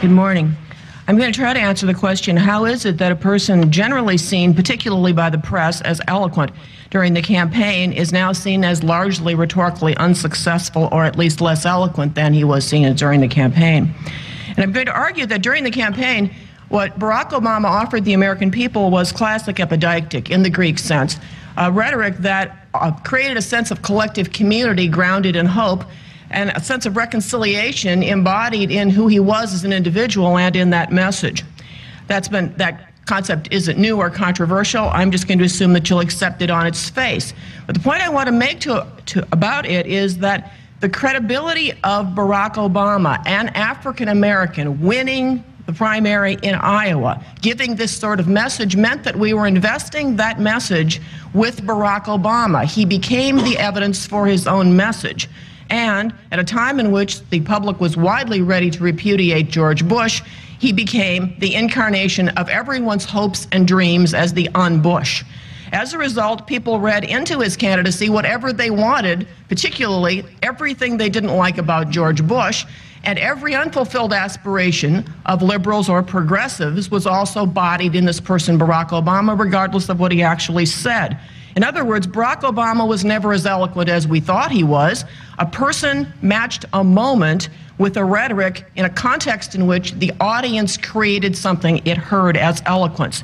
Good morning. I'm going to try to answer the question, how is it that a person generally seen, particularly by the press, as eloquent during the campaign is now seen as largely rhetorically unsuccessful, or at least less eloquent than he was seen as during the campaign? And I'm going to argue that during the campaign, what Barack Obama offered the American people was classic epideictic in the Greek sense, a rhetoric that created a sense of collective community grounded in hope and a sense of reconciliation embodied in who he was as an individual and in that message. That concept isn't new or controversial. I'm just going to assume that you'll accept it on its face. But the point I want to make about it is that the credibility of Barack Obama, an African American, winning the primary in Iowa, giving this sort of message, meant that we were investing that message with Barack Obama. He became the evidence for his own message. And at a time in which the public was widely ready to repudiate George Bush, he became the incarnation of everyone's hopes and dreams as the un-Bush. As a result, people read into his candidacy whatever they wanted, particularly everything they didn't like about George Bush, and every unfulfilled aspiration of liberals or progressives was also bodied in this person, Barack Obama, regardless of what he actually said. In other words, Barack Obama was never as eloquent as we thought he was. A person matched a moment with a rhetoric in a context in which the audience created something it heard as eloquence.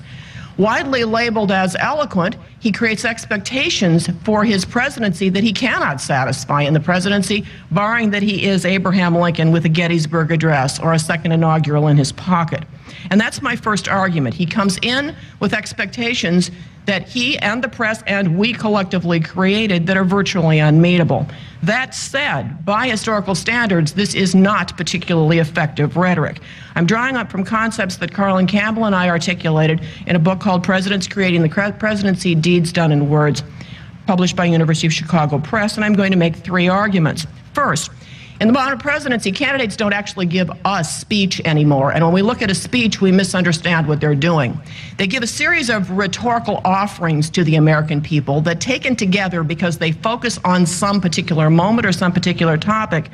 Widely labeled as eloquent, he creates expectations for his presidency that he cannot satisfy in the presidency, barring that he is Abraham Lincoln with a Gettysburg Address or a second inaugural in his pocket. And that's my first argument. He comes in with expectations that he and the press and we collectively created that are virtually unmeetable. That said, by historical standards, this is not particularly effective rhetoric. I'm drawing up from concepts that Carlin Campbell and I articulated in a book called Presidents Creating the Presidency, Deeds Done in Words, published by University of Chicago Press, and I'm going to make three arguments. First, in the modern presidency, candidates don't actually give a speech anymore, and when we look at a speech, we misunderstand what they're doing. They give a series of rhetorical offerings to the American people that, taken together because they focus on some particular moment or some particular topic,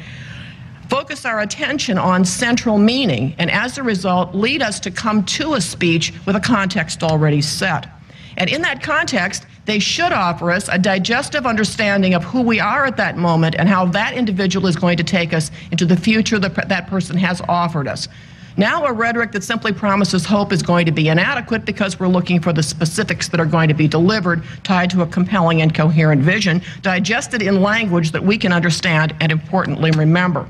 focus our attention on central meaning, and as a result, lead us to come to a speech with a context already set. And in that context, they should offer us a digestive understanding of who we are at that moment and how that individual is going to take us into the future that person has offered us. Now, a rhetoric that simply promises hope is going to be inadequate because we're looking for the specifics that are going to be delivered, tied to a compelling and coherent vision, digested in language that we can understand and, importantly, remember.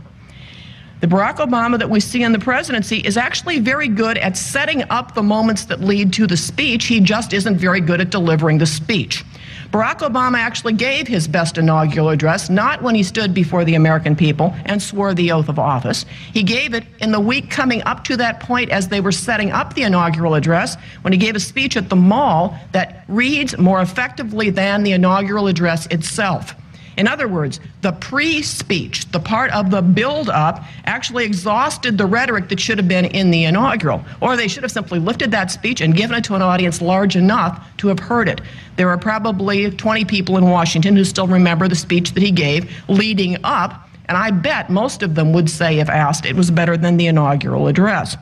The Barack Obama that we see in the presidency is actually very good at setting up the moments that lead to the speech. He just isn't very good at delivering the speech. Barack Obama actually gave his best inaugural address not when he stood before the American people and swore the oath of office. He gave it in the week coming up to that point as they were setting up the inaugural address, when he gave a speech at the mall that reads more effectively than the inaugural address itself. In other words, the pre-speech, the part of the build-up, actually exhausted the rhetoric that should have been in the inaugural. Or they should have simply lifted that speech and given it to an audience large enough to have heard it. There are probably 20 people in Washington who still remember the speech that he gave leading up, and I bet most of them would say, if asked, it was better than the inaugural address.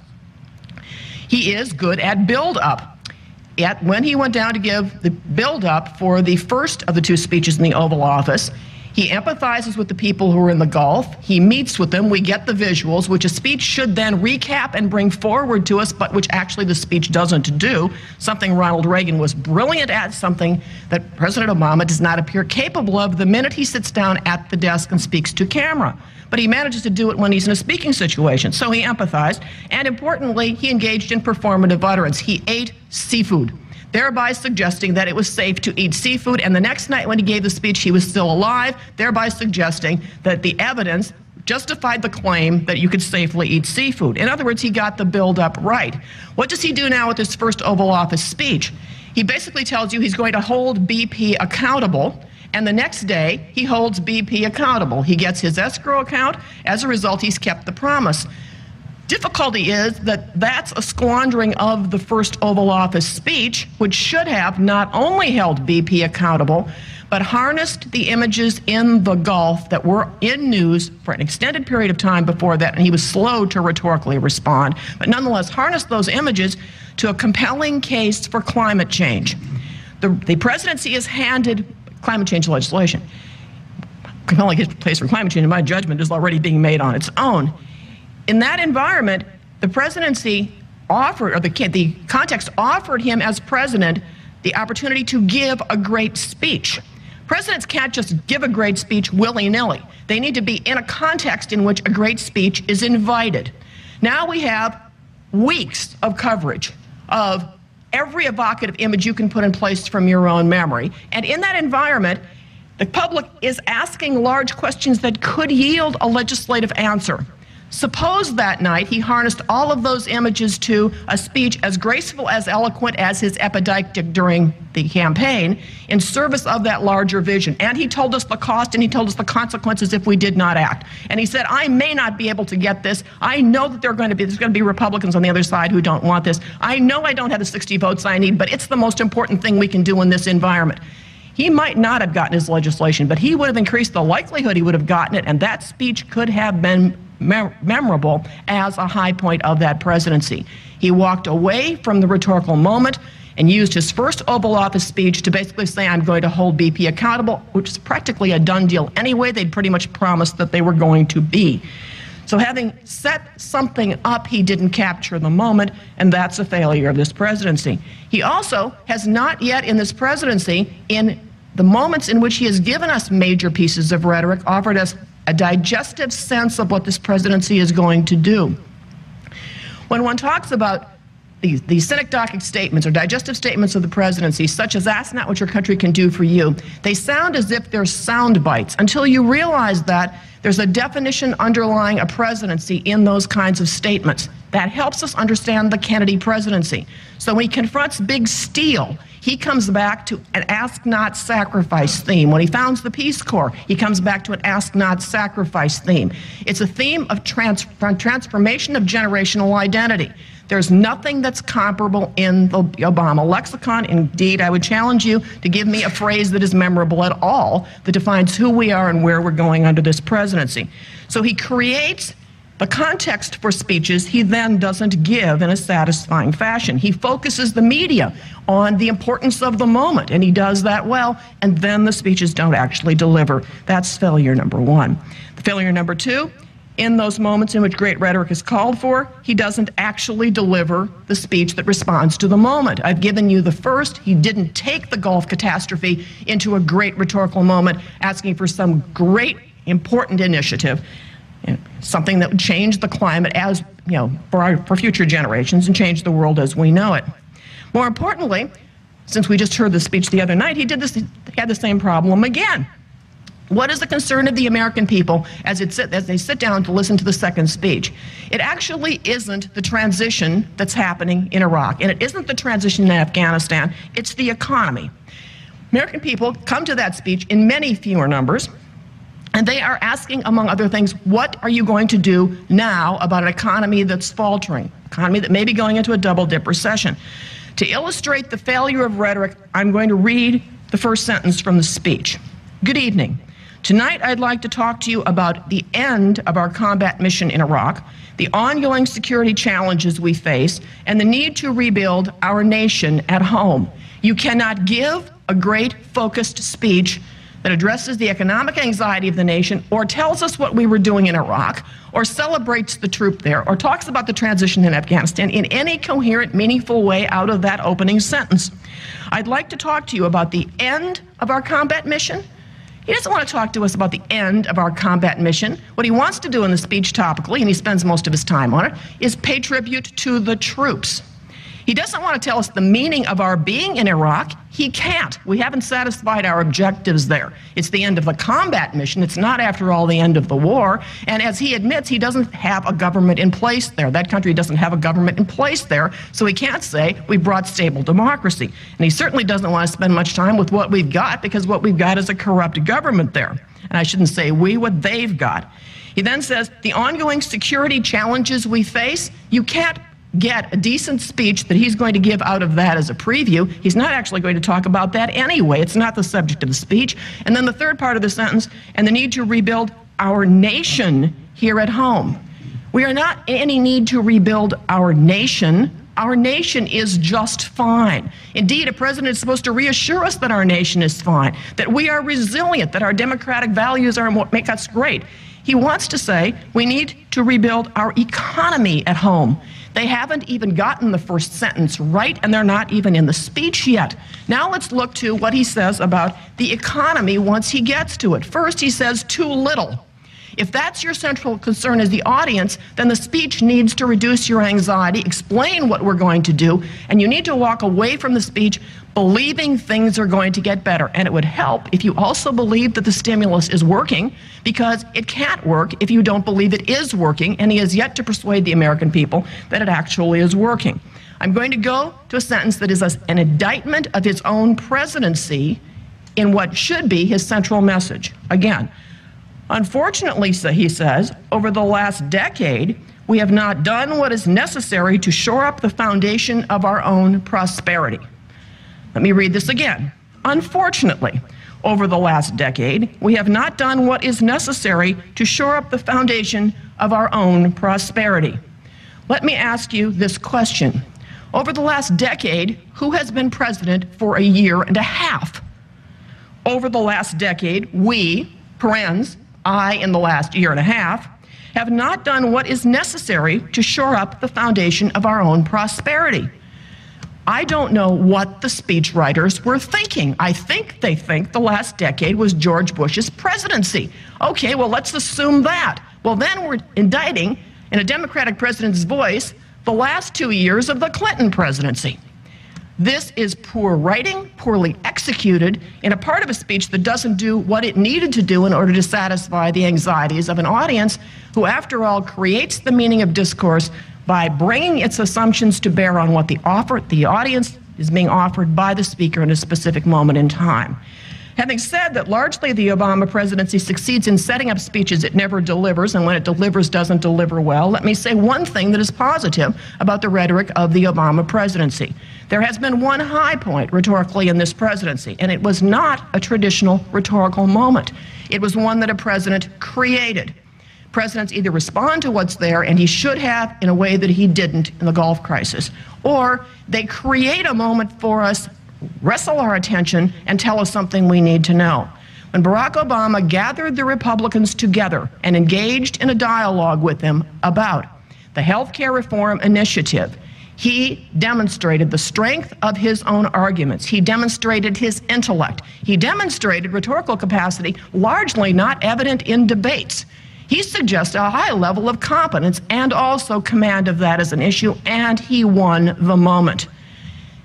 He is good at build-up. Yet when he went down to give the build-up for the first of the two speeches in the Oval Office, he empathizes with the people who are in the Gulf. He meets with them. We get the visuals, which a speech should then recap and bring forward to us, but which actually the speech doesn't do. Something Ronald Reagan was brilliant at, something that President Obama does not appear capable of the minute he sits down at the desk and speaks to camera. But he manages to do it when he's in a speaking situation. So he empathized, and importantly, he engaged in performative utterance. He ate seafood, thereby suggesting that it was safe to eat seafood, and the next night when he gave the speech, he was still alive, thereby suggesting that the evidence justified the claim that you could safely eat seafood. In other words, he got the build-up right. What does he do now with his first Oval Office speech? He basically tells you he's going to hold BP accountable, and the next day, he holds BP accountable. He gets his escrow account. As a result, he's kept the promise. Difficulty is that that's a squandering of the first Oval Office speech, which should have not only held BP accountable, but harnessed the images in the Gulf that were in news for an extended period of time before that, and he was slow to rhetorically respond, but nonetheless harnessed those images to a compelling case for climate change. The presidency is handed climate change legislation. Compelling case for climate change, in my judgment, is already being made on its own. In that environment, the presidency offered, or the context offered him as president the opportunity to give a great speech. Presidents can't just give a great speech willy-nilly. They need to be in a context in which a great speech is invited. Now we have weeks of coverage of every evocative image you can put in place from your own memory. And in that environment, the public is asking large questions that could yield a legislative answer. Suppose that night he harnessed all of those images to a speech as graceful, as eloquent as his epidictic during the campaign in service of that larger vision. And he told us the cost and he told us the consequences if we did not act. And he said, I may not be able to get this. I know that there's going to be Republicans on the other side who don't want this. I know I don't have the 60 votes I need, but it's the most important thing we can do in this environment. He might not have gotten his legislation, but he would have increased the likelihood he would have gotten it, and that speech could have been memorable as a high point of that presidency. He walked away from the rhetorical moment and used his first Oval Office speech to basically say, I'm going to hold BP accountable, which is practically a done deal anyway. They'd pretty much promised that they were going to be. So having set something up, he didn't capture the moment, and that's a failure of this presidency. He also has not yet in this presidency, in the moments in which he has given us major pieces of rhetoric, offered us a digestive sense of what this presidency is going to do. When one talks about these synecdochic statements or digestive statements of the presidency, such as ask not what your country can do for you, they sound as if they're sound bites until you realize that there's a definition underlying a presidency in those kinds of statements. That helps us understand the Kennedy presidency. So when he confronts Big Steel, he comes back to an ask not sacrifice theme. When he founds the Peace Corps, he comes back to an ask not sacrifice theme. It's a theme of transformation of generational identity. There's nothing that's comparable in the Obama lexicon. Indeed, I would challenge you to give me a phrase that is memorable at all that defines who we are and where we're going under this presidency. So he creates the context for speeches he then doesn't give in a satisfying fashion. He focuses the media on the importance of the moment, and he does that well, and then the speeches don't actually deliver. That's failure number one. The failure number two, in those moments in which great rhetoric is called for, he doesn't actually deliver the speech that responds to the moment. I've given you the first. He didn't take the Gulf catastrophe into a great rhetorical moment, asking for some great, important initiative, something that would change the climate as, for future generations and change the world as we know it. More importantly, since we just heard the speech the other night, he had the same problem again. What is the concern of the American people as they sit down to listen to the second speech? It actually isn't the transition that's happening in Iraq, and it isn't the transition in Afghanistan, it's the economy. American people come to that speech in many fewer numbers, and they are asking, among other things, what are you going to do now about an economy that's faltering, an economy that may be going into a double-dip recession? To illustrate the failure of rhetoric, I'm going to read the first sentence from the speech. Good evening. Tonight, I'd like to talk to you about the end of our combat mission in Iraq, the ongoing security challenges we face, and the need to rebuild our nation at home. You cannot give a great, focused speech that addresses the economic anxiety of the nation, or tells us what we were doing in Iraq, or celebrates the troop there, or talks about the transition in Afghanistan in any coherent, meaningful way out of that opening sentence. I'd like to talk to you about the end of our combat mission. He doesn't want to talk to us about the end of our combat mission. What he wants to do in the speech topically, and he spends most of his time on it, is pay tribute to the troops. He doesn't want to tell us the meaning of our being in Iraq. He can't. We haven't satisfied our objectives there. It's the end of the combat mission. It's not, after all, the end of the war. And as he admits, he doesn't have a government in place there. That country doesn't have a government in place there, so he can't say we brought stable democracy. And he certainly doesn't want to spend much time with what we've got, because what we've got is a corrupt government there. And I shouldn't say we, what they've got. He then says, the ongoing security challenges we face, you can't get a decent speech that he's going to give out of that as a preview. He's not actually going to talk about that anyway. It's not the subject of the speech. And then the third part of the sentence, and the need to rebuild our nation here at home. We are not in any need to rebuild our nation. Our nation is just fine. Indeed, a president is supposed to reassure us that our nation is fine, that we are resilient, that our democratic values are what make us great. He wants to say we need to rebuild our economy at home. They haven't even gotten the first sentence right, and they're not even in the speech yet. Now let's look to what he says about the economy once he gets to it. First, he says too little. If that's your central concern as the audience, then the speech needs to reduce your anxiety, explain what we're going to do, and you need to walk away from the speech believing things are going to get better. And it would help if you also believe that the stimulus is working, because it can't work if you don't believe it is working, and he has yet to persuade the American people that it actually is working. I'm going to go to a sentence that is an indictment of his own presidency in what should be his central message. Again, unfortunately, he says, over the last decade, we have not done what is necessary to shore up the foundation of our own prosperity. Let me read this again. Unfortunately, over the last decade, we have not done what is necessary to shore up the foundation of our own prosperity. Let me ask you this question. Over the last decade, who has been president for a year and a half? Over the last decade, we, parens, I in the last year and a half, have not done what is necessary to shore up the foundation of our own prosperity. I don't know what the speechwriters were thinking. I think they think the last decade was George Bush's presidency. Okay, well, let's assume that. Well, then we're indicting, in a Democratic president's voice, the last 2 years of the Clinton presidency. This is poor writing, poorly executed, in a part of a speech that doesn't do what it needed to do in order to satisfy the anxieties of an audience who, after all, creates the meaning of discourse by bringing its assumptions to bear on what the audience is being offered by the speaker in a specific moment in time. Having said that largely the Obama presidency succeeds in setting up speeches it never delivers, and when it delivers doesn't deliver well, let me say one thing that is positive about the rhetoric of the Obama presidency. There has been one high point rhetorically in this presidency, and it was not a traditional rhetorical moment. It was one that a president created. Presidents either respond to what's there, and he should have in a way that he didn't in the Gulf crisis, or they create a moment for us, wrestle our attention, and tell us something we need to know. When Barack Obama gathered the Republicans together and engaged in a dialogue with them about the health care reform initiative, he demonstrated the strength of his own arguments. He demonstrated his intellect. He demonstrated rhetorical capacity largely not evident in debates. He suggested a high level of competence and also command of that as an issue, and he won the moment.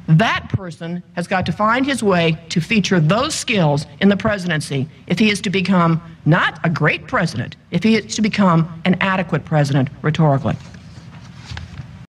That person has got to find his way to feature those skills in the presidency if he is to become not a great president, if he is to become an adequate president rhetorically.